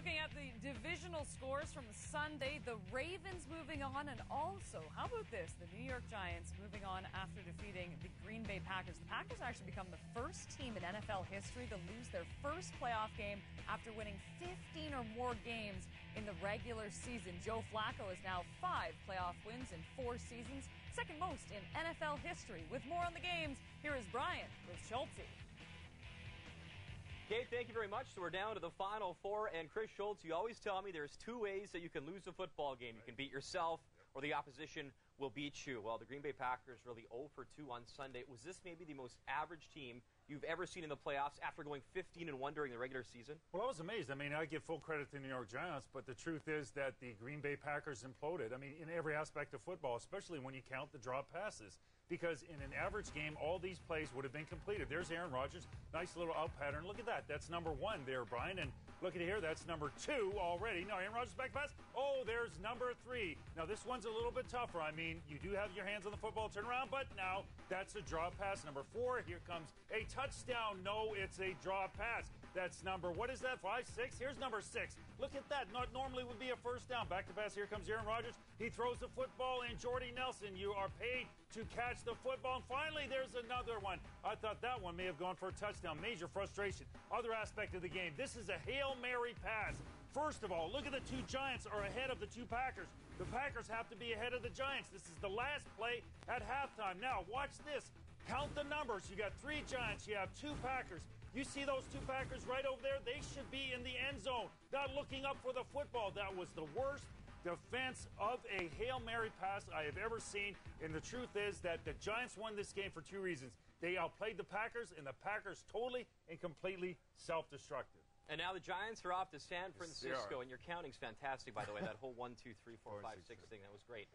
looking at the divisional scores from Sunday, the Ravens moving on, and also, how about this, the New York Giants moving on after defeating the Green Bay Packers. The Packers actually become the first team in NFL history to lose their first playoff game after winning 15 or more games in the regular season. Joe Flacco has now 5 playoff wins in 4 seasons, second most in NFL history. With more on the games, here is Brian with Schults. Kate, thank you very much. So we're down to the Final Four, and Chris Schults, you always tell me there's 2 ways that you can lose a football game. You can beat yourself, or the opposition will beat you. Well, the Green Bay Packers really 0 for 2 on Sunday. Was this maybe the most average team you've ever seen in the playoffs after going 15-1 during the regular season? Well, I was amazed. I mean, I give full credit to the New York Giants, but the truth is that the Green Bay Packers imploded. I mean, in every aspect of football, especially when you count the drop passes. Because in an average game, all these plays would have been completed. There's Aaron Rodgers, nice little out pattern. Look at that. That's number 1 there, Brian. And look at here, that's number 2 already. No, Aaron Rodgers back pass. Oh, there's number 3. Now, this one's a little bit tougher. I mean, you do have your hands on the football, turn around, but now that's a drop pass. Number 4, here comes a touchdown. No, it's a drop pass. That's number, what is that, 5, 6? Here's number 6. Look at that. Not normally would be a first down. Back to pass. Here comes Aaron Rodgers. He throws the football, and Jordy Nelson, you are paid to catch the football. And finally, there's another one. I thought that one may have gone for a touchdown. Major frustration. Other aspect of the game. This is a Hail Mary pass. First of all, look at the 2 Giants are ahead of the 2 Packers. The Packers have to be ahead of the Giants. This is the last play at halftime. Now, watch this. Count the numbers. You got 3 Giants. You have 2 Packers. You see those 2 Packers right over there? They should be in the end zone, not looking up for the football. That was the worst defense of a Hail Mary pass I have ever seen. And the truth is that the Giants won this game for 2 reasons. They outplayed the Packers, and the Packers totally and completely self-destructive. And now the Giants are off to San Francisco, and your counting's fantastic, by the way. That whole 1, 2, 3, 4, 5, 6 thing, that was great.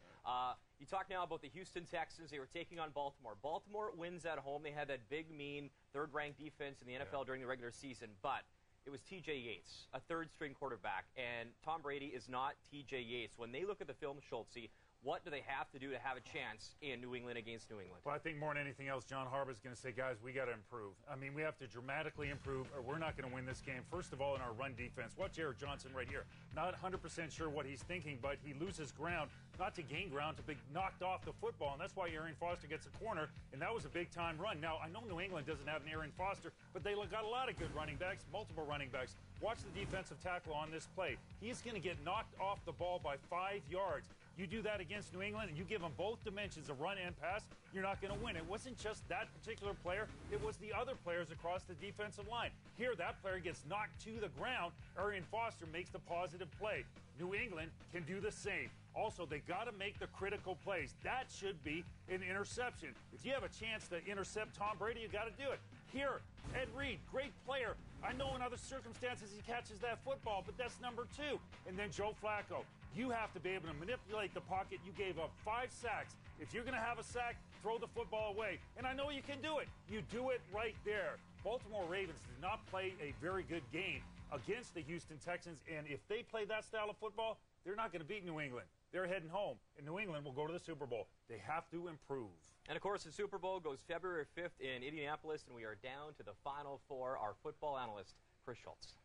You talk now about the Houston Texans. They were taking on Baltimore. Baltimore wins at home. They had that big, mean, third-ranked defense in the NFL during the regular season, but it was T.J. Yates, a third-string quarterback, and Tom Brady is not T.J. Yates. When they look at the film, Schultz, what do they have to do to have a chance in New England against New England? Well, I think more than anything else, John Harbaugh is going to say, guys, we got to improve. I mean, we have to dramatically improve, or we're not going to win this game. First of all, in our run defense. Watch Eric Johnson right here. Not 100% sure what he's thinking, but he loses ground, not to gain ground, to be knocked off the football, and that's why Arian Foster gets a corner, and that was a big-time run. Now, I know New England doesn't have an Arian Foster, but they got a lot of good running backs, multiple running backs. Watch the defensive tackle on this play. He's going to get knocked off the ball by 5 yards. You do that against New England, and you give them both dimensions of run and pass, you're not going to win. It wasn't just that particular player. It was the other players across the defensive line. Here, that player gets knocked to the ground. Arian Foster makes the positive play. New England can do the same. Also, they got to make the critical plays. That should be an interception. If you have a chance to intercept Tom Brady, you got to do it. Here, Ed Reed, great player. I know in other circumstances he catches that football, but that's number 2. And then Joe Flacco. You have to be able to manipulate the pocket. You gave up 5 sacks. If you're going to have a sack, throw the football away. And I know you can do it. You do it right there. Baltimore Ravens did not play a very good game against the Houston Texans, and if they play that style of football, they're not going to beat New England. They're heading home, and New England will go to the Super Bowl. They have to improve. And, of course, the Super Bowl goes February 5th in Indianapolis, and we are down to the Final Four. Our football analyst, Chris Schults.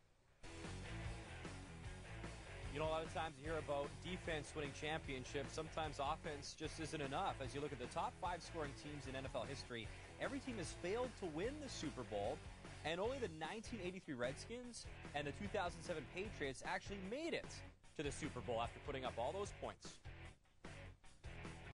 You know, a lot of times you hear about defense winning championships. Sometimes offense just isn't enough. As you look at the top 5 scoring teams in NFL history, every team has failed to win the Super Bowl, and only the 1983 Redskins and the 2007 Patriots actually made it to the Super Bowl after putting up all those points.